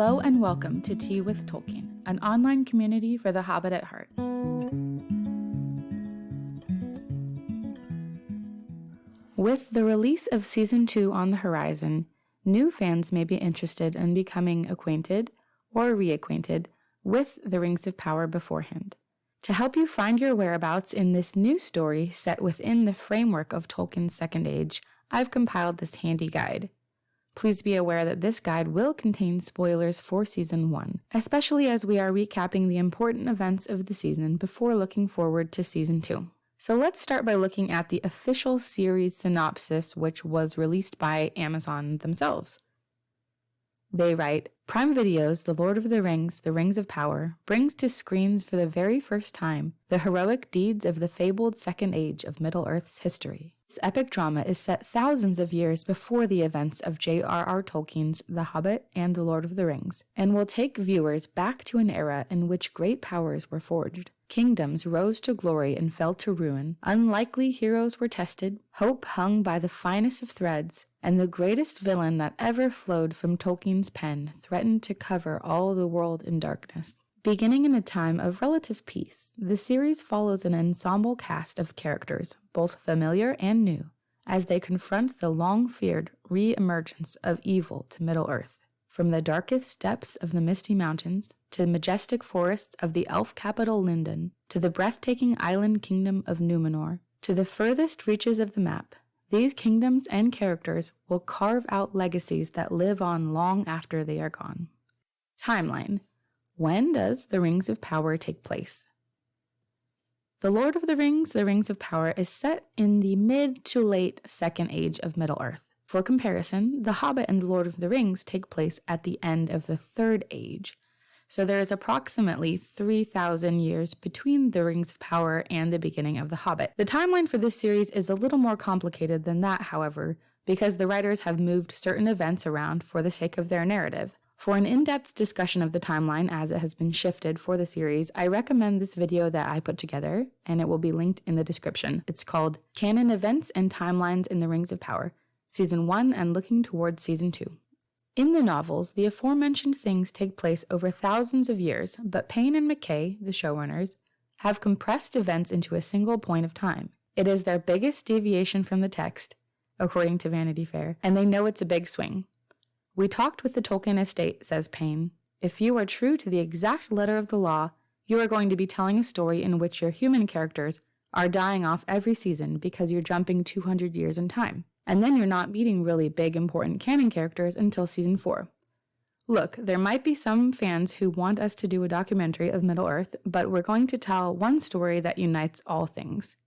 Hello and welcome to Tea with Tolkien, an online community for the Hobbit at heart. With the release of Season 2 on the horizon, new fans may be interested in becoming acquainted or reacquainted with the Rings of Power beforehand. To help you find your whereabouts in this new story set within the framework of Tolkien's Second Age, I've compiled this handy guide. Please be aware that this guide will contain spoilers for Season 1, especially as we are recapping the important events of the season before looking forward to Season 2. So let's start by looking at the official series synopsis, which was released by Amazon themselves. They write, Prime Video's The Lord of the Rings, The Rings of Power, brings to screens for the very first time the heroic deeds of the fabled Second Age of Middle-earth's history. This epic drama is set thousands of years before the events of J.R.R. Tolkien's The Hobbit and The Lord of the Rings, and will take viewers back to an era in which great powers were forged. Kingdoms rose to glory and fell to ruin, unlikely heroes were tested, hope hung by the finest of threads, and the greatest villain that ever flowed from Tolkien's pen threatened to cover all the world in darkness. Beginning in a time of relative peace, the series follows an ensemble cast of characters, both familiar and new, as they confront the long-feared re-emergence of evil to Middle-earth. From the darkest depths of the Misty Mountains, to the majestic forests of the elf capital Lindon, to the breathtaking island kingdom of Númenor, to the furthest reaches of the map, these kingdoms and characters will carve out legacies that live on long after they are gone. Timeline. When does the Rings of Power take place? The Lord of the Rings, The Rings of Power is set in the mid to late Second Age of Middle-earth. For comparison, The Hobbit and The Lord of the Rings take place at the end of the Third Age, so there is approximately 3,000 years between the Rings of Power and the beginning of The Hobbit. The timeline for this series is a little more complicated than that, however, because the writers have moved certain events around for the sake of their narrative. For an in-depth discussion of the timeline as it has been shifted for the series, I recommend this video that I put together, and it will be linked in the description. It's called Canon Events and Timelines in the Rings of Power, Season 1 and Looking Towards Season 2. In the novels, the aforementioned things take place over thousands of years, but Payne and McKay, the showrunners, have compressed events into a single point of time. It is their biggest deviation from the text, according to Vanity Fair, and they know it's a big swing. We talked with the Tolkien estate, says Payne. If you are true to the exact letter of the law, you are going to be telling a story in which your human characters are dying off every season because you're jumping 200 years in time. And then you're not meeting really big, important canon characters until Season 4. Look, there might be some fans who want us to do a documentary of Middle-earth, but we're going to tell one story that unites all things.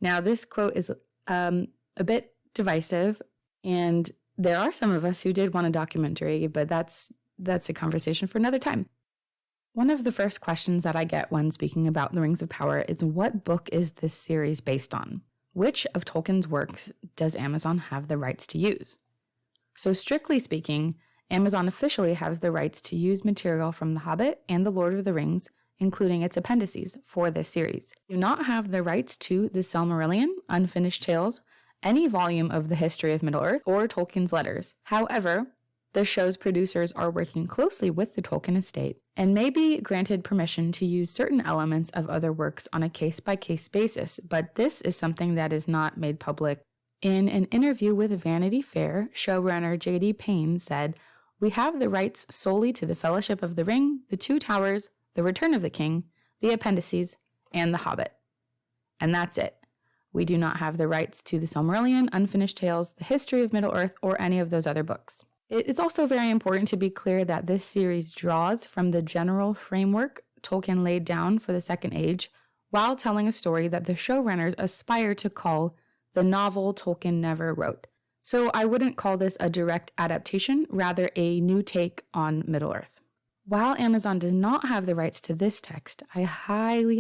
Now, this quote is a bit divisive, and there are some of us who did want a documentary, but that's a conversation for another time. One of the first questions that I get when speaking about the Rings of Power is, what book is this series based on? Which of Tolkien's works does Amazon have the rights to use? So strictly speaking, Amazon officially has the rights to use material from The Hobbit and The Lord of the Rings, including its appendices, for this series. Do not have the rights to The Silmarillion, Unfinished Tales, any volume of the history of Middle-earth, or Tolkien's letters. However, the show's producers are working closely with the Tolkien estate and may be granted permission to use certain elements of other works on a case-by-case basis, but this is something that is not made public. In an interview with Vanity Fair, showrunner J.D. Payne said, "We have the rights solely to The Fellowship of the Ring, The Two Towers, The Return of the King, the appendices, and The Hobbit. And that's it. We do not have the rights to The Silmarillion, Unfinished Tales, The History of Middle-earth, or any of those other books." It is also very important to be clear that this series draws from the general framework Tolkien laid down for the Second Age, while telling a story that the showrunners aspire to call the novel Tolkien never wrote. So I wouldn't call this a direct adaptation, rather a new take on Middle-earth. While Amazon does not have the rights to this text, I highly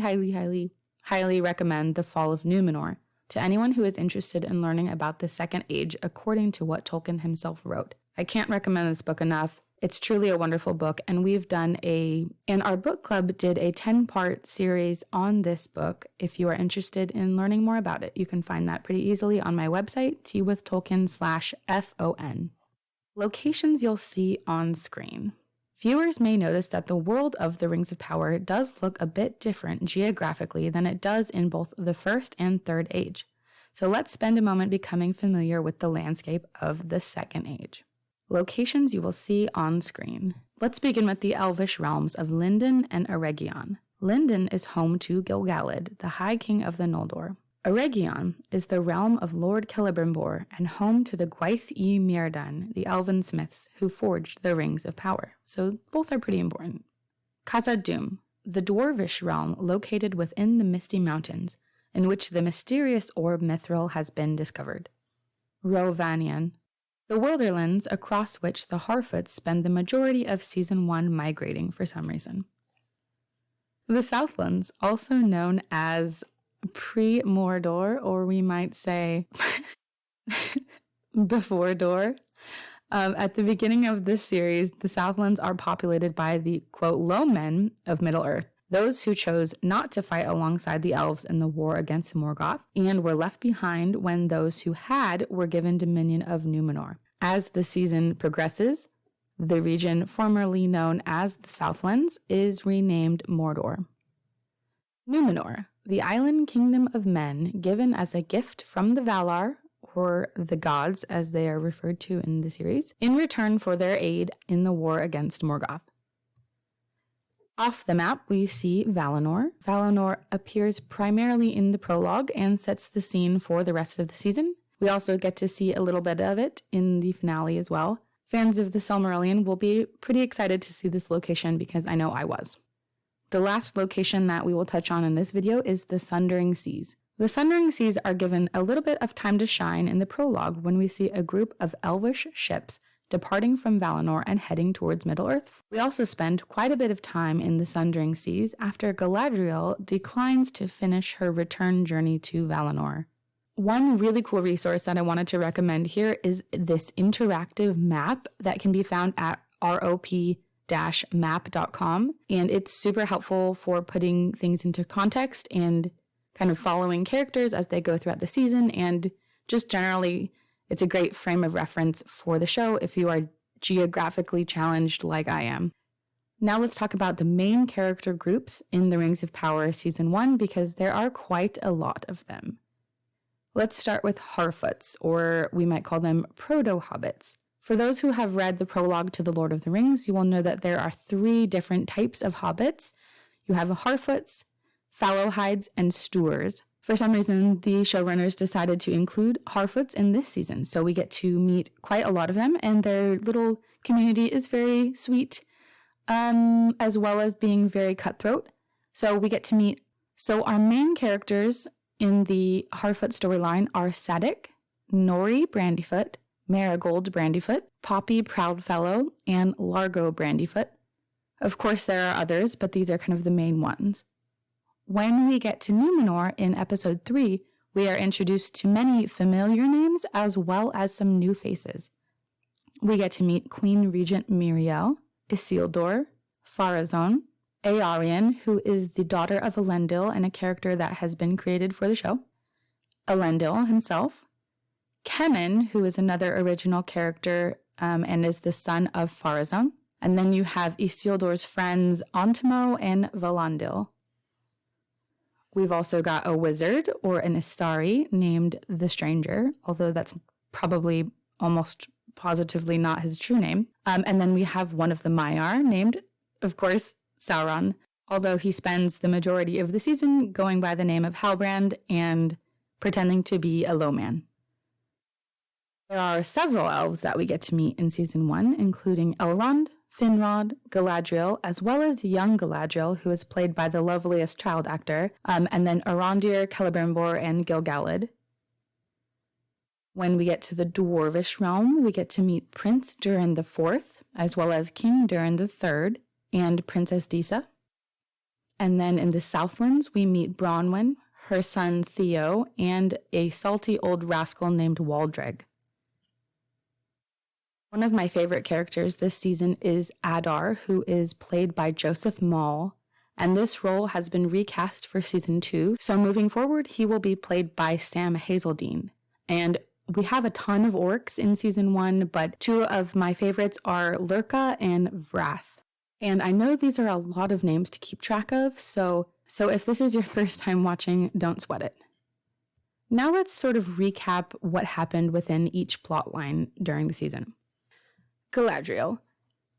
recommend The Fall of Númenor to anyone who is interested in learning about the Second Age according to what Tolkien himself wrote. I can't recommend this book enough. It's truly a wonderful book, and we've done and our book club did a 10-part series on this book. If you are interested in learning more about it, you can find that pretty easily on my website, teawithtolkien.com/FON. Locations you'll see on screen. Viewers may notice that the world of the Rings of Power does look a bit different geographically than it does in both the First and Third Age. So let's spend a moment becoming familiar with the landscape of the Second Age. Locations you will see on screen. Let's begin with the elvish realms of Lindon and Eregion. Lindon is home to Gil-galad, the High King of the Noldor. Eregion is the realm of Lord Celebrimbor and home to the Gwaith y Myrddin, the elven smiths who forged the Rings of Power. So both are pretty important. Khazad-dûm, the dwarvish realm located within the Misty Mountains, in which the mysterious orb Mithril has been discovered. Rhovanion, the wilderlands across which the Harfoots spend the majority of Season 1 migrating for some reason. The Southlands, also known as pre-Mordor, or we might say before Dor. At the beginning of this series, the Southlands are populated by the, quote, low men of Middle-earth, those who chose not to fight alongside the elves in the war against Morgoth, and were left behind when those who had were given dominion of Númenor. As the season progresses, the region formerly known as the Southlands is renamed Mordor. Númenor, the island kingdom of men given as a gift from the Valar, or the gods as they are referred to in the series, in return for their aid in the war against Morgoth. Off the map, we see Valinor. Valinor appears primarily in the prologue and sets the scene for the rest of the season. We also get to see a little bit of it in the finale as well. Fans of the Silmarillion will be pretty excited to see this location because I know I was. The last location that we will touch on in this video is the Sundering Seas. The Sundering Seas are given a little bit of time to shine in the prologue when we see a group of elvish ships departing from Valinor and heading towards Middle-earth. We also spend quite a bit of time in the Sundering Seas after Galadriel declines to finish her return journey to Valinor. One really cool resource that I wanted to recommend here is this interactive map that can be found at rop-map.com, and it's super helpful for putting things into context and kind of following characters as they go throughout the season, and just generally it's a great frame of reference for the show if you are geographically challenged like I am. Now let's talk about the main character groups in the Rings of Power Season 1 because there are quite a lot of them. Let's start with Harfoots, or we might call them proto-hobbits. For those who have read the prologue to The Lord of the Rings, you will know that there are 3 different types of hobbits. You have Harfoots, Fallowhides, and Stoors. For some reason, the showrunners decided to include Harfoots in this season, so we get to meet quite a lot of them, and their little community is very sweet, as well as being very cutthroat. So we get to meet. So our main characters in the Harfoot storyline are Sadik, Nori Brandyfoot, Marigold Brandyfoot, Poppy Proudfellow, and Largo Brandyfoot. Of course, there are others, but these are kind of the main ones. When we get to Númenor in episode 3, we are introduced to many familiar names as well as some new faces. We get to meet Queen Regent Miriel, Isildur, Pharazôn, Eärien, who is the daughter of Elendil and a character that has been created for the show, Elendil himself, Kemen, who is another original character and is the son of Pharazôn, and then you have Isildur's friends Ontimo and Valandil. We've also got a wizard, or an Istari, named the Stranger, although that's probably almost positively not his true name. And then we have one of the Maiar, named, of course, Sauron, although he spends the majority of the season going by the name of Halbrand and pretending to be a low man. There are several elves that we get to meet in Season 1, including Elrond, Finrod, Galadriel, as well as young Galadriel, who is played by the loveliest child actor, and then Arondir, Celebrimbor, and Gil-galad. When we get to the Dwarvish realm, we get to meet Prince Durin IV, as well as King Durin III, and Princess Disa. And then in the Southlands, we meet Bronwyn, her son Theo, and a salty old rascal named Waldreg. One of my favorite characters this season is Adar, who is played by Joseph Mawle, and this role has been recast for Season 2, so moving forward, he will be played by Sam Hazeldine. And we have a ton of orcs in Season 1, but 2 of my favorites are Lurka and Vrath. And I know these are a lot of names to keep track of, so if this is your first time watching, don't sweat it. Now let's sort of recap what happened within each plot line during the season. Galadriel.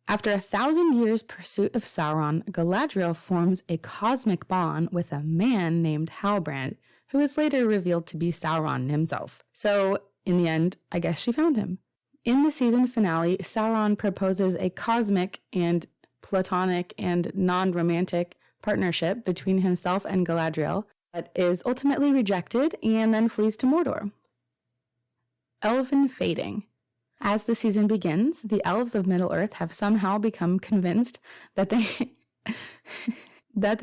After 1,000 years' pursuit of Sauron, Galadriel forms a cosmic bond with a man named Halbrand, who is later revealed to be Sauron himself. So, in the end, I guess she found him. In the season finale, Sauron proposes a cosmic and platonic and non-romantic partnership between himself and Galadriel, but is ultimately rejected and then flees to Mordor. Elven fading. As the season begins, the elves of Middle-earth have somehow become convinced that they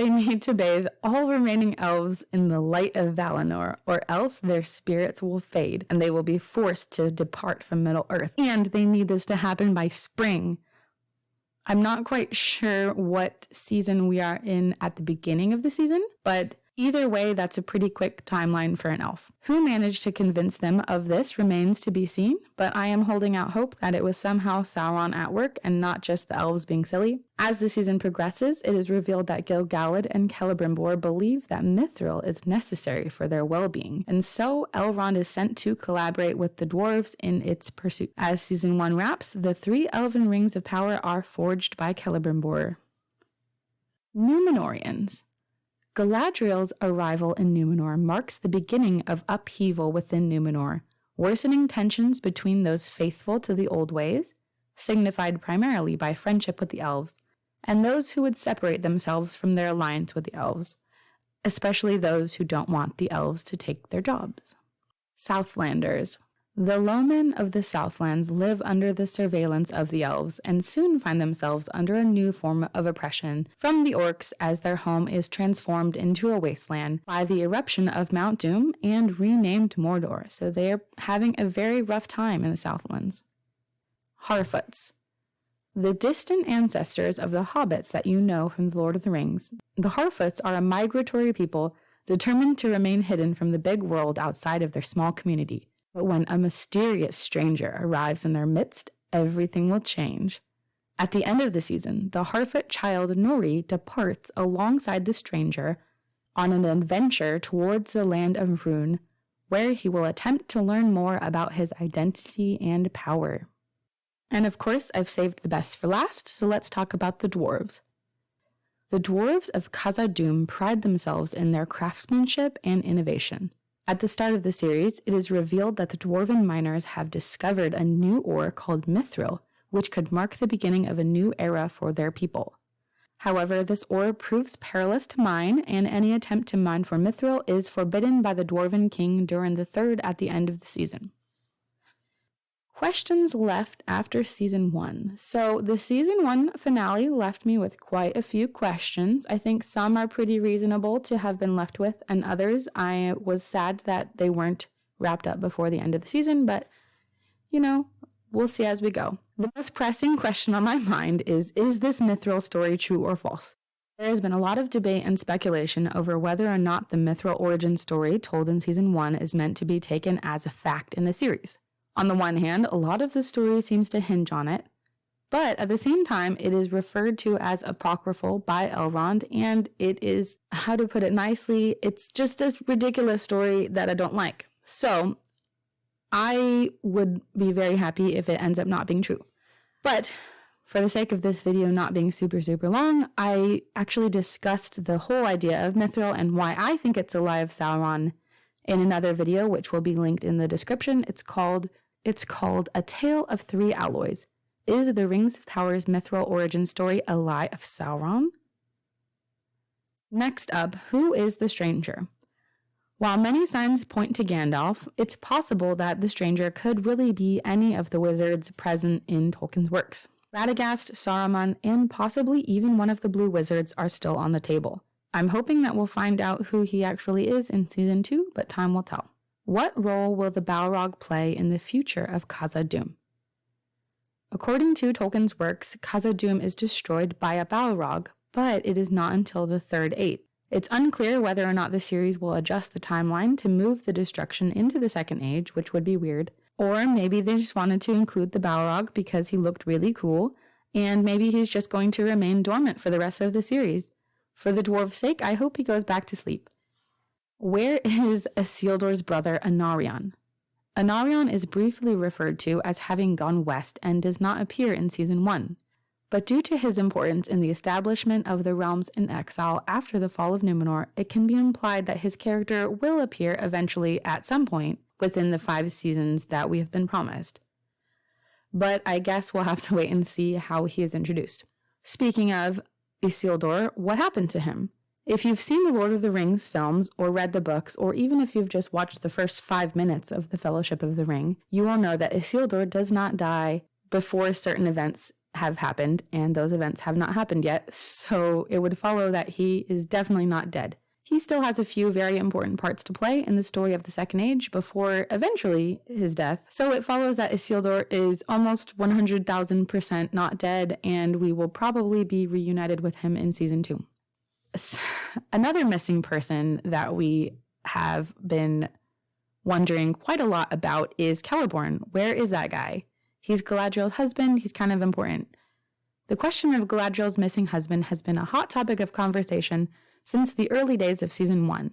need to bathe all remaining elves in the light of Valinor, or else their spirits will fade and they will be forced to depart from Middle-earth. And they need this to happen by spring. I'm not quite sure what season we are in at the beginning of the season, but either way, that's a pretty quick timeline for an elf. Who managed to convince them of this remains to be seen, but I am holding out hope that it was somehow Sauron at work and not just the elves being silly. As the season progresses, it is revealed that Gil-galad and Celebrimbor believe that Mithril is necessary for their well-being, and so Elrond is sent to collaborate with the dwarves in its pursuit. As season 1 wraps, the 3 elven rings of power are forged by Celebrimbor. Númenóreans. Galadriel's arrival in Númenor marks the beginning of upheaval within Númenor, worsening tensions between those faithful to the old ways, signified primarily by friendship with the elves, and those who would separate themselves from their alliance with the elves, especially those who don't want the elves to take their jobs. Southlanders. The Lomen of the Southlands live under the surveillance of the elves and soon find themselves under a new form of oppression from the orcs as their home is transformed into a wasteland by the eruption of Mount Doom and renamed Mordor, so they are having a very rough time in the Southlands. Harfoots. The distant ancestors of the hobbits that you know from The Lord of the Rings, the Harfoots are a migratory people determined to remain hidden from the big world outside of their small community. But when a mysterious stranger arrives in their midst, everything will change. At the end of the season, the Harfoot child Nori departs alongside the stranger on an adventure towards the land of Rhûn, where he will attempt to learn more about his identity and power. And of course, I've saved the best for last, so let's talk about the dwarves. The dwarves of Khazad-dûm pride themselves in their craftsmanship and innovation. At the start of the series, it is revealed that the dwarven miners have discovered a new ore called mithril, which could mark the beginning of a new era for their people. However, this ore proves perilous to mine, and any attempt to mine for mithril is forbidden by the dwarven king Durin III at the end of the season. Questions left after season 1. So the season 1 finale left me with quite a few questions. I think some are pretty reasonable to have been left with, and others I was sad that they weren't wrapped up before the end of the season, but we'll see as we go. The most pressing question on my mind is this mithril story true or false? There has been a lot of debate and speculation over whether or not the mithril origin story told in season 1 is meant to be taken as a fact in the series. On the one hand, a lot of the story seems to hinge on it, but at the same time, it is referred to as apocryphal by Elrond, and it is, how to put it nicely, it's just a ridiculous story that I don't like. So, I would be very happy if it ends up not being true. But, for the sake of this video not being super long, I actually discussed the whole idea of mithril and why I think it's a lie of Sauron in another video, which will be linked in the description. It's called A Tale of Three Alloys. Is the Rings of Power's mithril origin story a lie of Sauron? Next up, who is the stranger? While many signs point to Gandalf, it's possible that the stranger could really be any of the wizards present in Tolkien's works. Radagast, Saruman, and possibly even one of the blue wizards are still on the table. I'm hoping that we'll find out who he actually is in season 2, but time will tell. What role will the Balrog play in the future of Khazad-dûm? According to Tolkien's works, Khazad-dûm is destroyed by a Balrog, but it is not until the Third Age. It's unclear whether or not the series will adjust the timeline to move the destruction into the Second Age, which would be weird, or maybe they just wanted to include the Balrog because he looked really cool, And maybe he's just going to remain dormant for the rest of the series. For the dwarf's sake, I hope he goes back to sleep. Where is Isildur's brother Anarion? Anarion is briefly referred to as having gone west and does not appear in Season 1. But due to his importance in the establishment of the realms in exile after the fall of Numenor, it can be implied that his character will appear eventually at some point within the 5 seasons that we have been promised. But I guess we'll have to wait and see how he is introduced. Speaking of Isildur, what happened to him? If you've seen the Lord of the Rings films or read the books, or even if you've just watched the first 5 minutes of The Fellowship of the Ring, you will know that Isildur does not die before certain events have happened, and those events have not happened yet, so it would follow that he is definitely not dead. He still has a few very important parts to play in the story of the Second Age before eventually his death, so it follows that Isildur is almost 100,000% not dead, and we will probably be reunited with him in Season 2. Another missing person that we have been wondering quite a lot about is Celeborn. Where is that guy? He's Galadriel's husband. He's kind of important. The question of Galadriel's missing husband has been a hot topic of conversation since the early days of Season 1.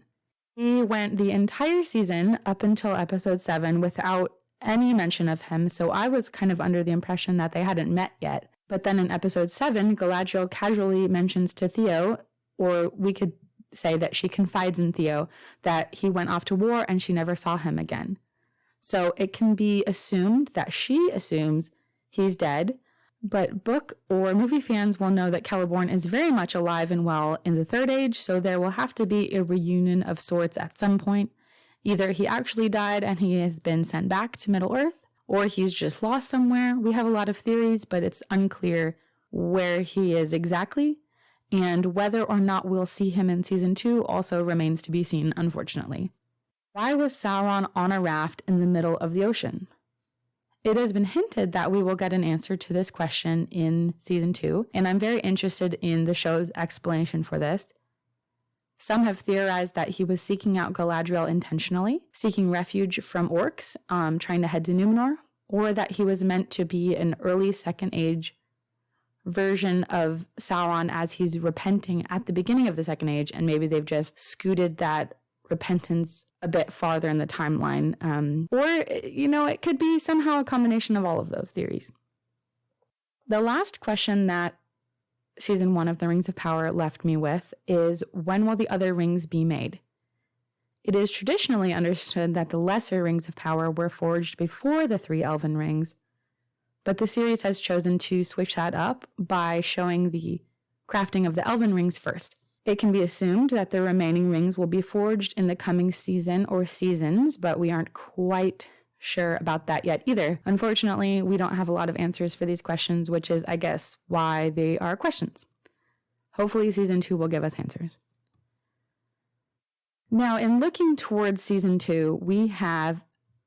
He went the entire season up until episode 7 without any mention of him, so I was kind of under the impression that they hadn't met yet. But then in episode 7, Galadriel casually mentions to Theo, or we could say that she confides in Theo, that he went off to war and she never saw him again. So it can be assumed that she assumes he's dead, but book or movie fans will know that Celeborn is very much alive and well in the Third Age, so there will have to be a reunion of sorts at some point. Either he actually died and he has been sent back to Middle-earth, or he's just lost somewhere. We have a lot of theories, but it's unclear where he is exactly. And whether or not we'll see him in Season 2 also remains to be seen, unfortunately. Why was Sauron on a raft in the middle of the ocean? It has been hinted that we will get an answer to this question in Season 2, and I'm very interested in the show's explanation for this. Some have theorized that he was seeking out Galadriel intentionally, seeking refuge from orcs, trying to head to Numenor, or that he was meant to be an early Second Age version of Sauron as he's repenting at the beginning of the Second Age, and maybe they've just scooted that repentance a bit farther in the timeline. Or, it could be somehow a combination of all of those theories. The last question that Season 1 of The Rings of Power left me with is, when will the other rings be made? It is traditionally understood that the lesser Rings of Power were forged before the 3 Elven Rings, but the series has chosen to switch that up by showing the crafting of the Elven Rings first. It can be assumed that the remaining rings will be forged in the coming season or seasons, but we aren't quite sure about that yet either. Unfortunately, we don't have a lot of answers for these questions, which is, I guess, why they are questions. Hopefully Season 2 will give us answers. Now, in looking towards Season 2, we have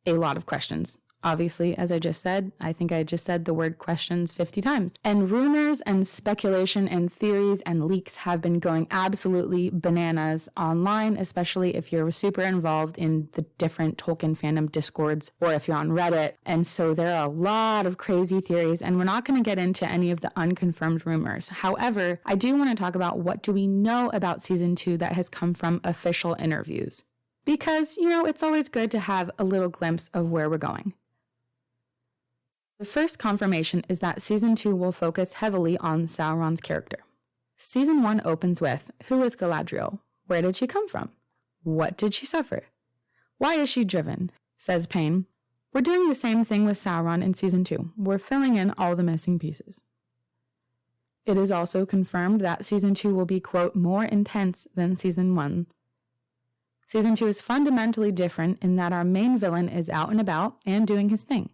a lot of questions. Obviously, as I just said, I think I just said the word questions 50 times. And rumors and speculation and theories and leaks have been going absolutely bananas online, especially if you're super involved in the different Tolkien fandom discords or if you're on Reddit. And so there are a lot of crazy theories, and we're not going to get into any of the unconfirmed rumors. However, I do want to talk about what do we know about Season 2 that has come from official interviews. Because, it's always good to have a little glimpse of where we're going. The first confirmation is that Season 2 will focus heavily on Sauron's character. Season 1 opens with, who is Galadriel? Where did she come from? What did she suffer? Why is she driven? Says Payne. We're doing the same thing with Sauron in Season 2. We're filling in all the missing pieces. It is also confirmed that Season 2 will be, quote, more intense than Season 1. Season 2 is fundamentally different in that our main villain is out and about and doing his thing.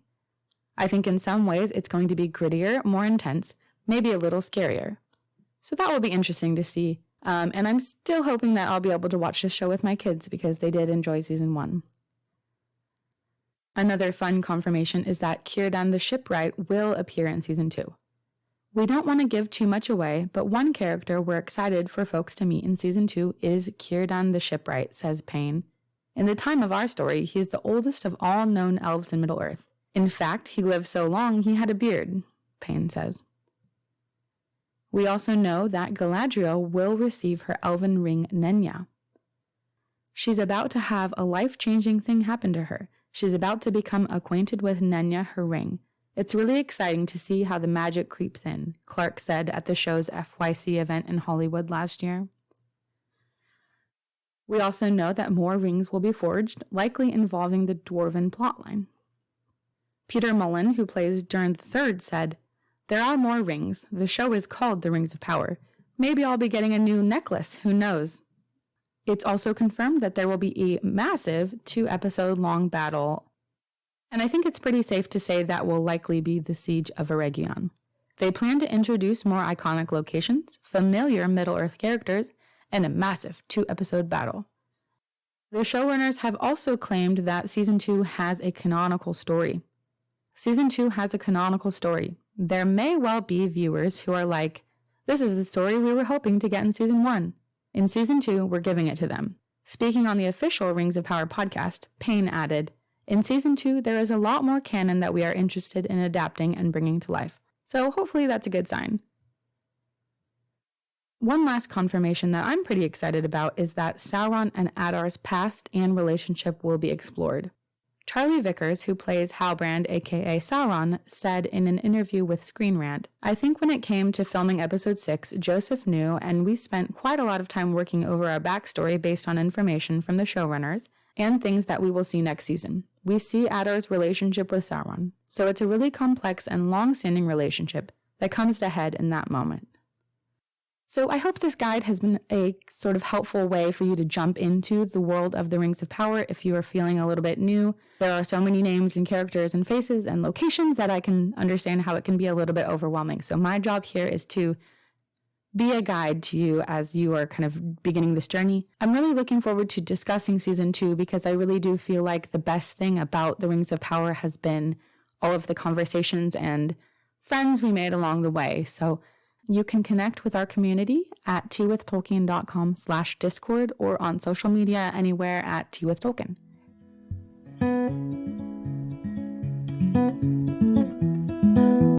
I think in some ways it's going to be grittier, more intense, maybe a little scarier. So that will be interesting to see. And I'm still hoping that I'll be able to watch this show with my kids because they did enjoy Season 1. Another fun confirmation is that Círdan the Shipwright will appear in Season 2. We don't want to give too much away, but one character we're excited for folks to meet in Season 2 is Círdan the Shipwright, says Payne. In the time of our story, he is the oldest of all known elves in Middle-earth. In fact, he lived so long he had a beard, Payne says. We also know that Galadriel will receive her elven ring Nenya. She's about to have a life-changing thing happen to her. She's about to become acquainted with Nenya, her ring. It's really exciting to see how the magic creeps in, Clark said at the show's FYC event in Hollywood last year. We also know that more rings will be forged, likely involving the Dwarven plotline. Peter Mullen, who plays Durn III, said, "There are more rings. The show is called The Rings of Power. Maybe I'll be getting a new necklace, who knows?" It's also confirmed that there will be a massive 2-episode-long battle, and I think it's pretty safe to say that will likely be the Siege of Eregion. They plan to introduce more iconic locations, familiar Middle-earth characters, and a massive 2-episode battle. The showrunners have also claimed that Season 2 has a canonical story. Season 2 has a canonical story. There may well be viewers who are like, "This is the story we were hoping to get in Season 1. In Season 2, we're giving it to them." Speaking on the official Rings of Power podcast, Payne added, "In Season 2, there is a lot more canon that we are interested in adapting and bringing to life. So hopefully that's a good sign." One last confirmation that I'm pretty excited about is that Sauron and Adar's past and relationship will be explored. Charlie Vickers, who plays Halbrand aka Sauron, said in an interview with Screen Rant, "I think when it came to filming episode 6, Joseph knew, and we spent quite a lot of time working over our backstory based on information from the showrunners and things that we will see next season. We see Adar's relationship with Sauron, so it's a really complex and long-standing relationship that comes to head in that moment." So I hope this guide has been a sort of helpful way for you to jump into the world of the Rings of Power if you are feeling a little bit new. There are so many names and characters and faces and locations that I can understand how it can be a little bit overwhelming. So my job here is to be a guide to you as you are kind of beginning this journey. I'm really looking forward to discussing Season 2 because I really do feel like the best thing about the Rings of Power has been all of the conversations and friends we made along the way. So you can connect with our community at teawithtolkien.com/Discord or on social media anywhere at teawithtolkien.